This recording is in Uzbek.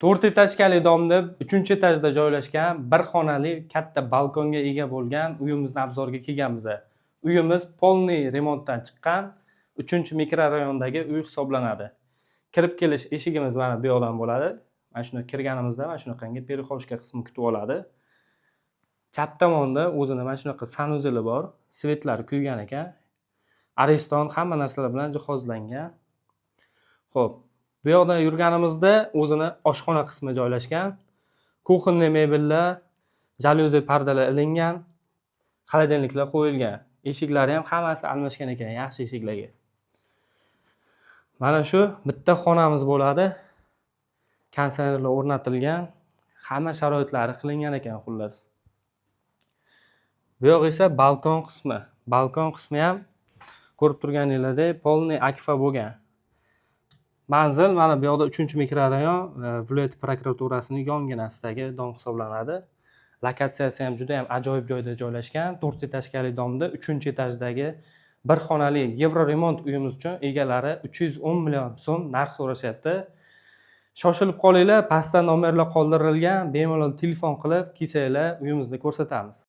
4 etajli domda 3-etajda joylashgan bir xonali katta balkonga ega bo'lgan uyimizni obzorga kelganmiz. Uyimiz polniy remontdan chiqqan 3-mikrorayondagi uy hisoblanadi. Kirib kelish eshigimiz mana bu yoqdan bo'ladi. Mana shuni kirganimizda mana shunaqangi perixoshka qismi kutib oladi. Chap tomonda o'zini mana shunaqa sanuzeli bor, svetlari kuygan ekan. Ariston hamma narsalar bilan jihozlangan. Xo'p, bu yoqda yurganimizda o'zini oshxona qismi joylashgan. Kuxonniy mebellar, jalyuzi pardalar ilingan, xolodilniklar qo'yilgan. Eshiklari ham hammasi almashgan ekan, yaxshi eshiklarga. Mana shu bitta xonamiz bo'ladi. Konditsionerlar o'rnatilgan, hamma sharoitlari qilingan ekan xullas. Bu yoq esa balkon qismi. Balkon qismi ham ko'rib turganinglardek polniy akfa bo'lgan. Manzil mana bu yoqda 3-mikrorayon viloyat prokuraturasining yonginasidagi dom hisoblanadi. Lokatsiyasi ham juda ham ajoyib joyda joylashgan. 4 etajli domda 3-etajdagi bir xonali Yevroremont uyimiz uchun egalari 310 million so'm narx so'rashyapti. Shoshilib qolinglar, pastda nomerlar qoldirilgan, bemalol telefon qilib kelsanglar uyimizni ko'rsatamiz.